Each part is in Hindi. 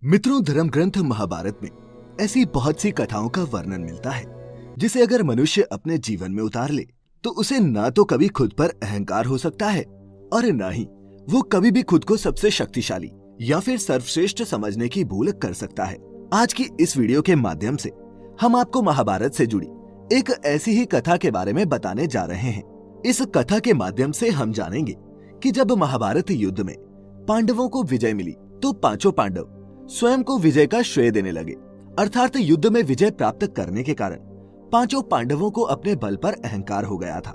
मित्रों, धर्म ग्रंथ महाभारत में ऐसी बहुत सी कथाओं का वर्णन मिलता है जिसे अगर मनुष्य अपने जीवन में उतार ले तो उसे ना तो कभी खुद पर अहंकार हो सकता है और न ही वो कभी भी खुद को सबसे शक्तिशाली या फिर सर्वश्रेष्ठ समझने की भूल कर सकता है। आज की इस वीडियो के माध्यम से हम आपको महाभारत से जुड़ी एक ऐसी ही कथा के बारे में बताने जा रहे हैं। इस कथा के माध्यम से हम जानेंगे कि जब महाभारत युद्ध में पांडवों को विजय मिली तो पांचों पांडव स्वयं को विजय का श्रेय देने लगे, अर्थात युद्ध में विजय प्राप्त करने के कारण पांचों पांडवों को अपने बल पर अहंकार हो गया था।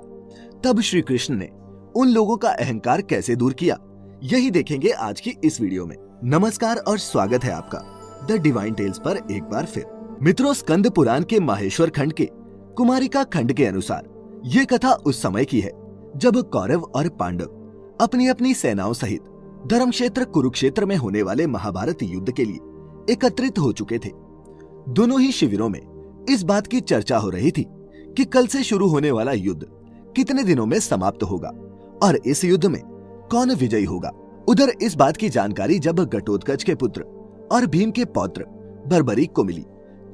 तब श्री कृष्ण ने उन लोगों का अहंकार कैसे दूर किया, यही देखेंगे आज की इस वीडियो में। नमस्कार और स्वागत है आपका द डिवाइन टेल्स पर एक बार फिर। मित्रों, स्कंद पुराण के माहेश्वर खंड के कुमारिका खंड के अनुसार ये कथा उस समय की है जब कौरव और पांडव अपनी अपनी सेनाओं सहित धर्म क्षेत्र कुरुक्षेत्र में होने वाले महाभारत युद्ध के लिए एकत्रित हो चुके थे। दोनों ही शिविरों में इस बात की चर्चा हो रही थी कि कल से शुरू होने वाला युद्ध कितने दिनों में समाप्त होगा और इस युद्ध में कौन विजयी होगा। उधर इस बात की जानकारी जब घटोत्कच के पुत्र और भीम के पौत्र बर्बरीक को मिली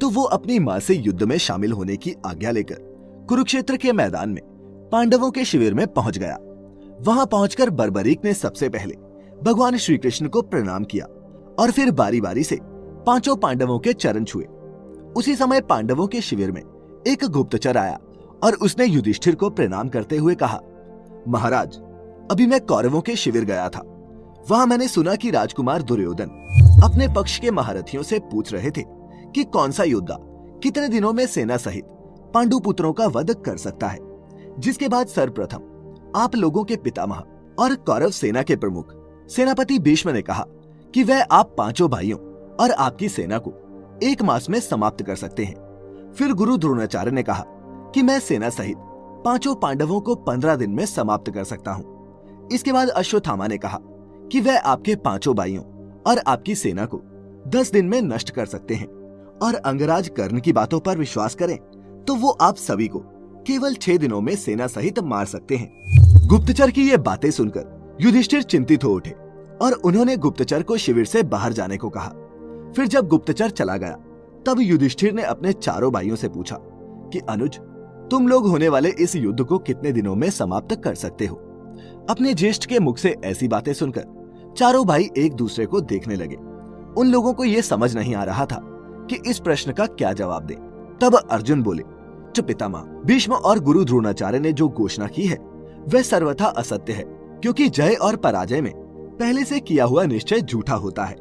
तो वो अपनी मां से युद्ध में शामिल होने की आज्ञा लेकर कुरुक्षेत्र के मैदान में पांडवों के शिविर में पहुंच गया। वहां पहुंचकर बर्बरीक ने सबसे पहले भगवान श्री कृष्ण को प्रणाम किया और फिर बारी बारी से पांचों पांडवों के चरण छुए। उसी समय पांडवों के शिविर में एक गुप्तचर आया और उसने युधिष्ठिर को प्रणाम करते हुए कहा, महाराज, अभी मैं कौरवों के शिविर गया था। वहां मैंने सुना कि राजकुमार दुर्योधन अपने पक्ष के महारथियों से पूछ रहे थे कि कौन सा योद्धा कितने दिनों में सेना सहित पांडु पुत्रों का वध कर सकता है। जिसके बाद सर्वप्रथम आप लोगों के पितामह और कौरव सेना के प्रमुख सेनापति भीष्म ने कहा कि वह आप पांचों भाइयों और आपकी सेना को एक मास में समाप्त कर सकते हैं। फिर गुरु द्रोणाचार्य ने कहा कि मैं सेना सहित पांचों पांडवों को 15 दिन में समाप्त कर सकता हूँ। इसके बाद अश्वत्थामा ने कहा कि वह आपके पांचों भाइयों और आपकी सेना को 10 दिन में नष्ट कर सकते हैं और अंगराज कर्ण की बातों पर विश्वास करें तो वो आप सभी को केवल 6 दिनों में सेना सहित मार सकते हैं। गुप्तचर की ये बातें सुनकर युधिष्ठिर चिंतित हो उठे और उन्होंने गुप्तचर को शिविर से बाहर जाने को कहा। फिर जब गुप्तचर चला गया तब युधिष्ठिर ने अपने चारों भाइयों से पूछा कि अनुज, तुम लोग होने वाले इस युद्ध को कितने दिनों में समाप्त कर सकते हो। अपने ज्येष्ठ के मुख से ऐसी बातें सुनकर चारों भाई एक दूसरे को देखने लगे। उन लोगों को यह समझ नहीं आ रहा था कि इस प्रश्न का क्या जवाब दें। तब अर्जुन बोले, पितामह, भीष्म और गुरु द्रोणाचार्य ने जो घोषणा की है वह सर्वथा असत्य है, क्योंकि जय और पराजय में पहले से किया हुआ निश्चय झूठा होता है।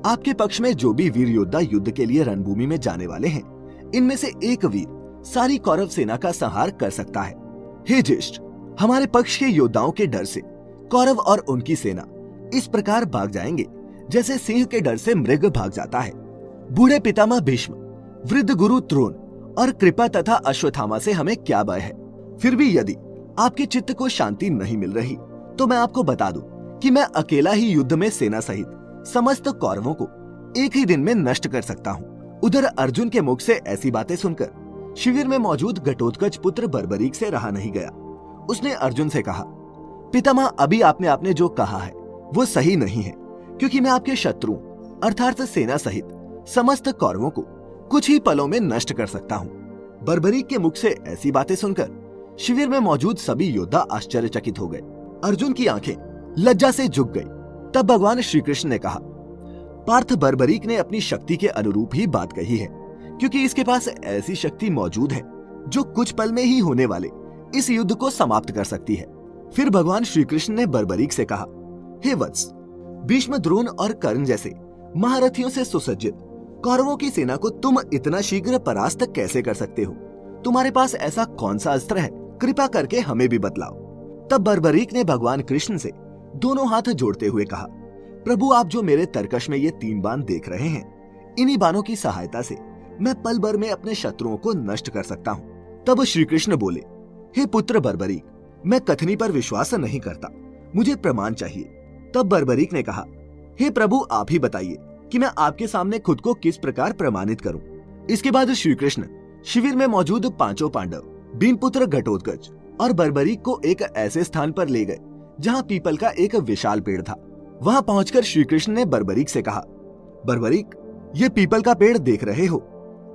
आपके पक्ष में जो भी वीर योद्धा युद्ध के लिए रणभूमि में जाने वाले हैं, इनमें से एक वीर सारी कौरव सेना का संहार कर सकता है। हे ज्येष्ठ, हमारे पक्ष के योद्धाओं के डर से कौरव और उनकी सेना इस प्रकार भाग जाएंगे जैसे सिंह के डर से मृग भाग जाता है। बूढ़े पितामह भीष्म, वृद्ध गुरु द्रोण और कृपा तथा अश्वत्थामा से हमें क्या भय है। फिर भी यदि आपके चित्त को शांति नहीं मिल रही तो मैं आपको बता दूं कि मैं अकेला ही युद्ध में सेना सहित समस्त कौरवों को एक ही दिन में नष्ट कर सकता हूँ। उधर अर्जुन के मुख से ऐसी बातें सुनकर शिविर में मौजूद घटोत्कच पुत्र बर्बरीक से रहा नहीं गया। उसने अर्जुन से कहा, पितामह, अभी आपने जो कहा है वो सही नहीं है, क्योंकि मैं आपके शत्रुओं अर्थात सेना सहित समस्त कौरवों को कुछ ही पलों में नष्ट कर सकता हूँ। बर्बरीक के मुख से ऐसी बातें सुनकर शिविर में मौजूद सभी योद्धा आश्चर्यचकित हो गए। अर्जुन की आंखें लज्जा से झुक गई। तब भगवान श्री कृष्ण ने कहा, पार्थ, बर्बरीक ने अपनी शक्ति के अनुरूप ही बात कही है, क्योंकि इसके पास ऐसी शक्ति मौजूद है जो कुछ पल में ही होने वाले इस युद्ध को समाप्त कर सकती है। फिर भगवान श्री कृष्ण ने बर्बरीक से कहा, हे वत्स, भीष्म, द्रोण और कर्ण जैसे महारथियों से सुसज्जित कौरवों की सेना को तुम इतना शीघ्र परास्त कैसे कर सकते हो? तुम्हारे पास ऐसा कौन सा अस्त्र है? कृपा करके हमें भी बतलाओ। तब बर्बरीक ने भगवान कृष्ण से दोनों हाथ जोड़ते हुए कहा, प्रभु, आप जो मेरे तरकश में ये 3 बाण देख रहे हैं, इन्हीं बाणों की सहायता से मैं पल भर में अपने शत्रुओं को नष्ट कर सकता हूँ। तब श्री कृष्ण बोले, हे पुत्र बर्बरीक, मैं कथनी पर विश्वास नहीं करता, मुझे प्रमाण चाहिए। तब बर्बरीक ने कहा, हे प्रभु, आप ही बताइए कि मैं आपके सामने खुद को किस प्रकार प्रमाणित करूं। इसके बाद श्री कृष्ण शिविर में मौजूद पांचों पांडव, भीमपुत्र घटोत्कच और बर्बरीक को एक ऐसे स्थान पर ले गए जहां पीपल का एक विशाल पेड़ था। वहां पहुंचकर श्री कृष्ण ने बर्बरीक से कहा, बर्बरीक, ये पीपल का पेड़ देख रहे हो?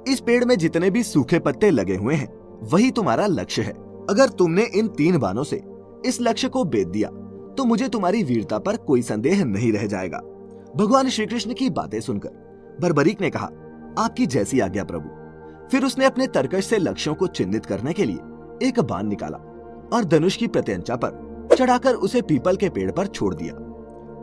इस पेड़ में जितने भी सूखे पत्ते लगे हुए हैं वही तुम्हारा लक्ष्य है। अगर तुमने इन 3 बाणों से इस लक्ष्य को भेद दिया तो मुझे तुम्हारी वीरता पर कोई संदेह नहीं रह जाएगा। भगवान श्री कृष्ण की बातें सुनकर बर्बरीक ने कहा, आपकी जैसी आज्ञा प्रभु। फिर उसने अपने तरकश से लक्ष्यों को चिन्हित करने के लिए एक बाण निकाला और धनुष की प्रत्यंचा पर चढ़ाकर उसे पीपल के पेड़ पर छोड़ दिया।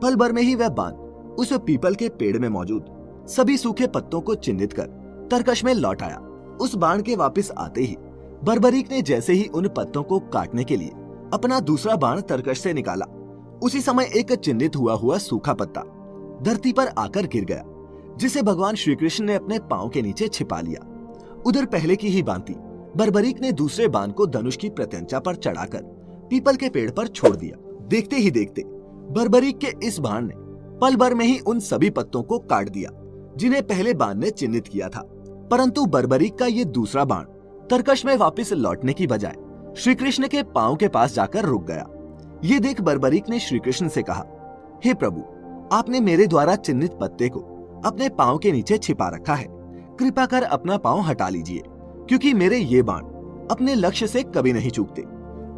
पल भर में ही वह बाण उस पीपल के पेड़ में मौजूद सभी सूखे पत्तों को चिन्हित कर तरकश में लौट आया। उस बाण के वापस आते ही बर्बरीक ने जैसे ही उन पत्तों को काटने के लिए अपना दूसरा बाण तरकश से निकाला, उसी समय एक चिन्हित हुआ सूखा पत्ता धरती पर आकर गिर गया, जिसे भगवान श्री कृष्ण ने अपने पांव के नीचे छिपा लिया। उधर पहले की ही भांति बर्बरीक ने दूसरे बाण को धनुष की प्रत्यंचा पर चढ़ाकर पीपल के पेड़ पर छोड़ दिया। देखते ही देखते बर्बरीक के इस बाण ने पल भर में ही उन सभी पत्तों को काट दिया जिन्हें पहले बाण ने चिन्हित किया था। परंतु बर्बरीक का ये दूसरा बाण तरकश में वापस लौटने की बजाय श्री कृष्ण के पांव के पास जाकर रुक गया। ये देख बर्बरीक ने श्री कृष्ण से कहा, हे प्रभु, आपने मेरे द्वारा चिन्हित पत्ते को अपने पांव के नीचे छिपा रखा है। कृपा कर अपना पांव हटा लीजिए, क्योंकि मेरे ये बाण अपने लक्ष्य से कभी नहीं चूकते।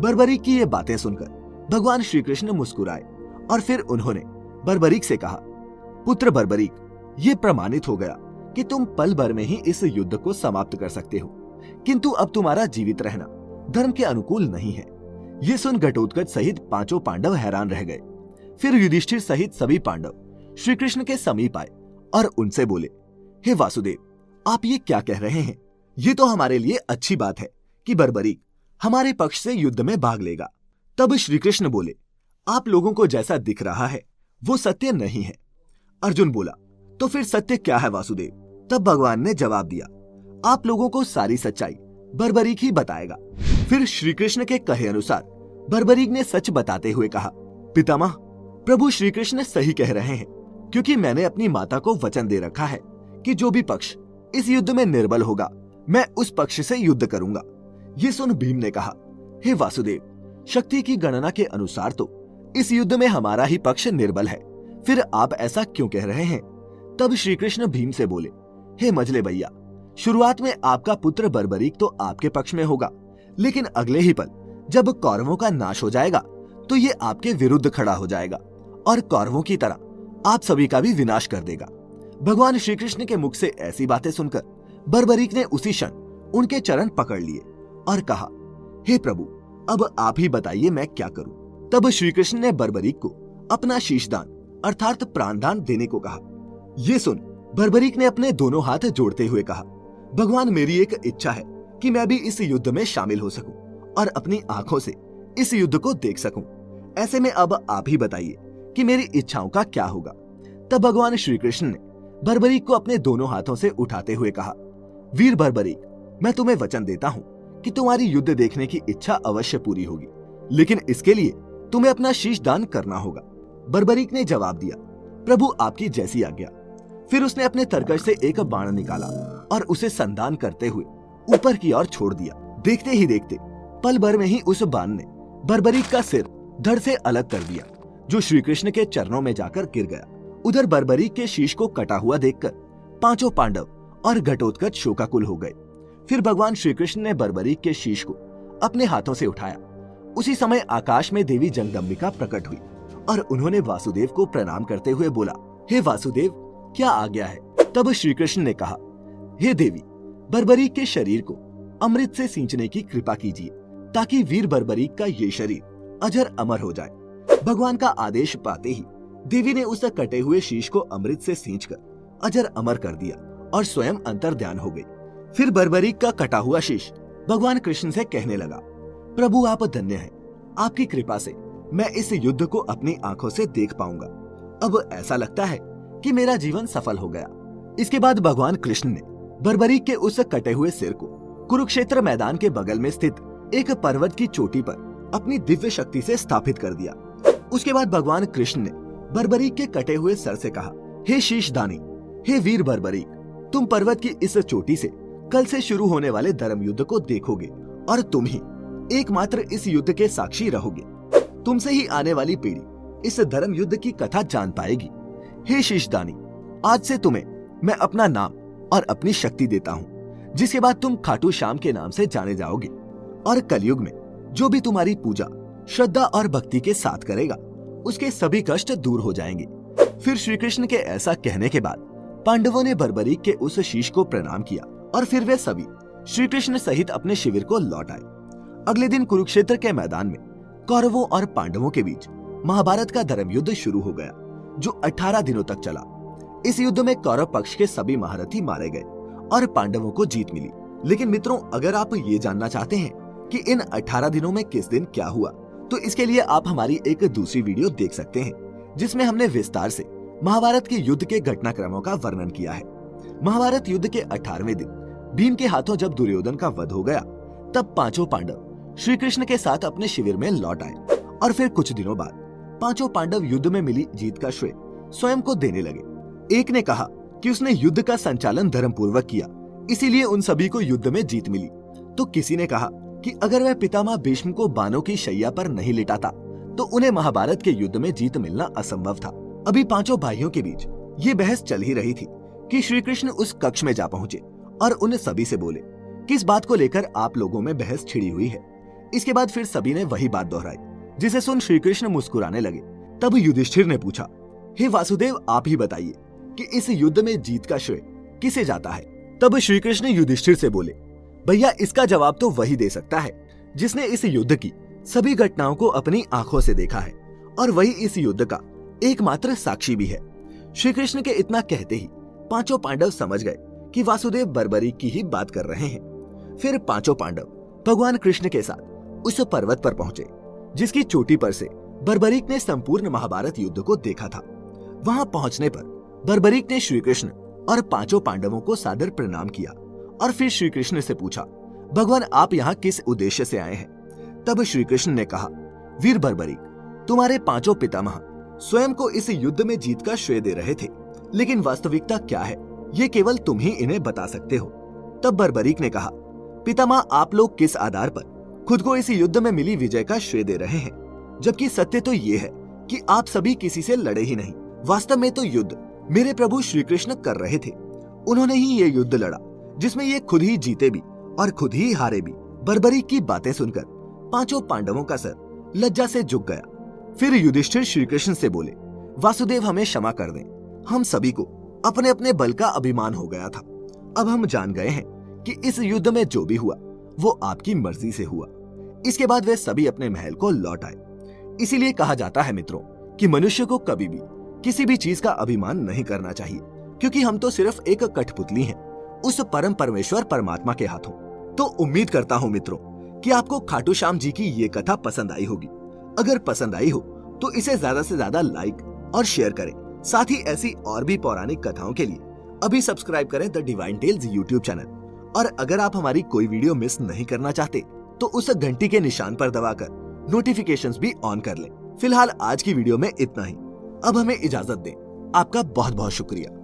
बर्बरीक की ये बातें सुनकर भगवान श्री कृष्ण मुस्कुराए और फिर उन्होंने बर्बरीक से कहा, पुत्र बर्बरीक, ये प्रमाणित हो गया कि तुम पल भर में ही इस युद्ध को समाप्त कर सकते हो, किंतु अब तुम्हारा जीवित रहना धर्म के अनुकूल नहीं है। ये सुन घटोत्कच सहित 5 पांडव हैरान रह गए। फिर युधिष्ठिर सहित सभी पांडव श्री कृष्ण के समीप आए और उनसे बोले, हे वासुदेव, आप ये क्या कह रहे हैं? ये तो हमारे लिए अच्छी बात है कि बर्बरीक हमारे पक्ष से युद्ध में भाग लेगा। तब श्री कृष्ण बोले, आप लोगों को जैसा दिख रहा है वो सत्य नहीं है। अर्जुन बोला, तो फिर सत्य क्या है वासुदेव? तब भगवान ने जवाब दिया, आप लोगों को सारी सच्चाई बर्बरीक ही बताएगा। फिर श्री कृष्ण के कहे अनुसार बर्बरीक ने सच बताते हुए कहा, पितामह, प्रभु श्री कृष्ण सही कह रहे हैं, क्योंकि मैंने अपनी माता को वचन दे रखा है कि जो भी पक्ष इस युद्ध में निर्बल होगा मैं उस पक्ष से युद्ध करूंगा। ये सुन भीम ने कहा, हे वासुदेव, शक्ति की गणना के अनुसार तो इस युद्ध में हमारा ही पक्ष निर्बल है, फिर आप ऐसा क्यों कह रहे हैं? तब श्री कृष्ण भीम से बोले, हे मजले भैया, शुरुआत में आपका पुत्र बर्बरीक तो आपके पक्ष में होगा, लेकिन अगले ही पल जब कौरवों का नाश हो जाएगा तो ये आपके विरुद्ध खड़ा हो जाएगा और कौरवों की तरह आप सभी का भी विनाश कर देगा। भगवान श्री कृष्ण के मुख से ऐसी बातें सुनकर बर्बरीक ने उसी क्षण उनके चरण पकड़ लिए और कहा, हे प्रभु, अब आप ही बताइए मैं क्या करूं? तब श्री कृष्ण ने बर्बरीक को अपना शीशदान अर्थात प्राणदान देने को कहा। ये सुन बर्बरीक ने अपने दोनों हाथ जोड़ते हुए कहा, भगवान, मेरी एक इच्छा है कि मैं भी इस युद्ध में शामिल हो सकूं और अपनी आंखों से इस युद्ध को देख सकूं। ऐसे में अब आप ही बताइए कि मेरी इच्छाओं का क्या होगा? तब भगवान श्री कृष्ण ने बर्बरीक को अपने दोनों हाथों से उठाते हुए कहा, वीर बर्बरीक, मैं तुम्हें वचन देता हूँ कि तुम्हारी युद्ध देखने की इच्छा अवश्य पूरी होगी, लेकिन इसके लिए तुम्हें अपना शीश दान करना होगा। बर्बरीक ने जवाब दिया, प्रभु आपकी जैसी आज्ञा। फिर उसने अपने तरकश से एक बाण निकाला और उसे संधान करते हुए ऊपर की ओर छोड़ दिया। देखते ही देखते पल भर में ही उस बाण ने बर्बरीक का सिर धड़ से अलग कर दिया, जो श्री कृष्ण के चरणों में जाकर गिर गया। उधर बर्बरीक के शीश को कटा हुआ देखकर 5 पांडव और घटोत्कच शोकाकुल हो गए। फिर भगवान श्री कृष्ण ने बर्बरीक के शीश को अपने हाथों से उठाया। उसी समय आकाश में देवी जगदम्बिका प्रकट हुई और उन्होंने वासुदेव को प्रणाम करते हुए बोला, हे वासुदेव, क्या आज्ञा है? तब श्री कृष्ण ने कहा, हे देवी, बर्बरीक के शरीर को अमृत से सींचने की कृपा कीजिए, ताकि वीर बर्बरीक का ये शरीर अजर अमर हो जाए। भगवान का आदेश पाते ही देवी ने उस कटे हुए शीश को अमृत से सींचकर अजर अमर कर दिया और स्वयं अंतर्ध्यान हो गई। फिर बर्बरीक का कटा हुआ शीश भगवान कृष्ण से कहने लगा, प्रभु आप धन्य हैं, आपकी कृपा से मैं इस युद्ध को अपनी आंखों से देख पाऊंगा। अब ऐसा लगता है कि मेरा जीवन सफल हो गया। इसके बाद भगवान कृष्ण ने बर्बरीक के उस कटे हुए सिर को कुरुक्षेत्र मैदान के बगल में स्थित एक पर्वत की चोटी पर अपनी दिव्य शक्ति से स्थापित कर दिया। उसके बाद भगवान कृष्ण ने बर्बरीक के कटे हुए सर से कहा, हे शीशदानी, हे वीर बर्बरीक, तुम पर्वत की इस चोटी से कल से शुरू होने वाले धर्म युद्ध को देखोगे और तुम ही एकमात्र इस युद्ध के साक्षी रहोगे। तुमसे ही आने वाली पीढ़ी इस धर्म युद्ध की कथा जान पाएगी। हे शीशदानी, आज से तुम्हें मैं अपना नाम और अपनी शक्ति देता हूँ, जिसके बाद तुम खाटू श्याम के नाम से जाने जाओगे और कलयुग में जो भी तुम्हारी पूजा श्रद्धा और भक्ति के साथ करेगा उसके सभी कष्ट दूर हो जाएंगे। फिर श्री कृष्ण के ऐसा कहने के बाद पांडवों ने बर्बरीक के उस शीश को प्रणाम किया और फिर वे सभी श्री कृष्ण सहित अपने शिविर को लौट आए। अगले दिन कुरुक्षेत्र के मैदान में कौरवों और पांडवों के बीच महाभारत का धर्म युद्ध शुरू हो गया, जो 18 दिनों तक चला। इस युद्ध में कौरव पक्ष के सभी महारथी मारे गए और पांडवों को जीत मिली। लेकिन मित्रों, अगर आप ये जानना चाहते हैं कि इन 18 दिनों में किस दिन क्या हुआ, तो इसके लिए आप हमारी एक दूसरी वीडियो देख सकते हैं, जिसमें हमने विस्तार से महाभारत के युद्ध के घटनाक्रमों का वर्णन किया है। महाभारत युद्ध के 18वें दिन भीम के हाथों जब दुर्योधन का वध हो गया, तब पांचों पांडव श्री कृष्ण के साथ अपने शिविर में लौट आए और फिर कुछ दिनों बाद पांचों पांडव युद्ध में मिली जीत का श्रेय स्वयं को देने लगे। एक ने कहा कि उसने युद्ध का संचालन धर्मपूर्वक किया, इसीलिए उन सभी को युद्ध में जीत मिली। तो किसी ने कहा कि अगर वह पितामह भीष्म को बाणों की शैया पर नहीं लिटाता तो उन्हें महाभारत के युद्ध में जीत मिलना असंभव था। अभी पांचों भाइयों के बीच ये बहस चल ही रही थी कि श्री कृष्ण उस कक्ष में जा पहुंचे और उन सभी से बोले, किस बात को लेकर आप लोगों में बहस छिड़ी हुई है। इसके बाद फिर सभी ने वही बात दोहराई, जिसे सुन श्री कृष्ण मुस्कुराने लगे। तब युधिष्ठिर ने पूछा, हे वासुदेव, आप ही बताइए कि इस युद्ध में जीत का श्रेय किसे जाता है। तब श्री कृष्ण युधिष्ठिर से बोले, भैया, इसका जवाब तो वही दे सकता है जिसने इस युद्ध की सभी घटनाओं को अपनी आंखों से देखा है और वही इस युद्ध का एकमात्र साक्षी भी है। श्री कृष्ण के इतना कहते ही पांचों पांडव समझ गए कि वासुदेव बर्बरीक की ही बात कर रहे हैं। फिर पांचों पांडव भगवान कृष्ण के साथ उस पर्वत पर पहुंचे जिसकी चोटी पर से बर्बरीक ने संपूर्ण महाभारत युद्ध को देखा था। वहां पहुंचने पर बर्बरीक ने श्री कृष्ण और पांचों पांडवों को सादर प्रणाम किया और फिर श्री कृष्ण से पूछा, भगवान, आप यहाँ किस उद्देश्य से आए हैं। तब श्री कृष्ण ने कहा, वीर बर्बरीक, तुम्हारे पांचों पितामह स्वयं को इस युद्ध में जीत का श्रेय दे रहे थे, लेकिन वास्तविकता क्या है ये केवल तुम ही इन्हें बता सकते हो। तब बर्बरीक ने कहा, पितामह, आप लोग किस आधार पर खुद को इस युद्ध में मिली विजय का श्रेय दे रहे हैं, जबकि सत्य तो ये है कि आप सभी किसी से लड़े ही नहीं। वास्तव में तो युद्ध मेरे प्रभु श्री कृष्ण कर रहे थे। उन्होंने ही ये युद्ध लड़ा जिसमें ये खुद ही जीते भी और खुद ही हारे भी। बर्बरीक की बातें सुनकर पांचों पांडवों का सर लज्जा से झुक गया। फिर युधिष्ठिर श्री कृष्ण से बोले, वासुदेव, हमें क्षमा कर दें, हम सभी को अपने अपने बल का अभिमान हो गया था। अब हम जान गए हैं कि इस युद्ध में जो भी हुआ वो आपकी मर्जी से हुआ। इसके बाद वे सभी अपने महल को लौट आए। इसीलिए कहा जाता है मित्रों कि मनुष्य को कभी भी किसी भी चीज का अभिमान नहीं करना चाहिए, क्योंकि हम तो सिर्फ एक कठपुतली हैं उस परम परमेश्वर परमात्मा के हाथों। तो उम्मीद करता हूँ मित्रों कि आपको खाटू श्याम जी की ये कथा पसंद आई होगी। अगर पसंद आई हो तो इसे ज्यादा से ज्यादा लाइक और शेयर करें। साथ ही ऐसी और भी पौराणिक कथाओं के लिए अभी सब्सक्राइब करें the Divine Tales YouTube channel. और अगर आप हमारी कोई वीडियो मिस नहीं करना चाहते तो उस घंटी के निशान पर दबाकर नोटिफिकेशंस भी ऑन कर लें। फिलहाल आज की वीडियो में इतना ही। अब हमें इजाजत दें। आपका बहुत बहुत शुक्रिया।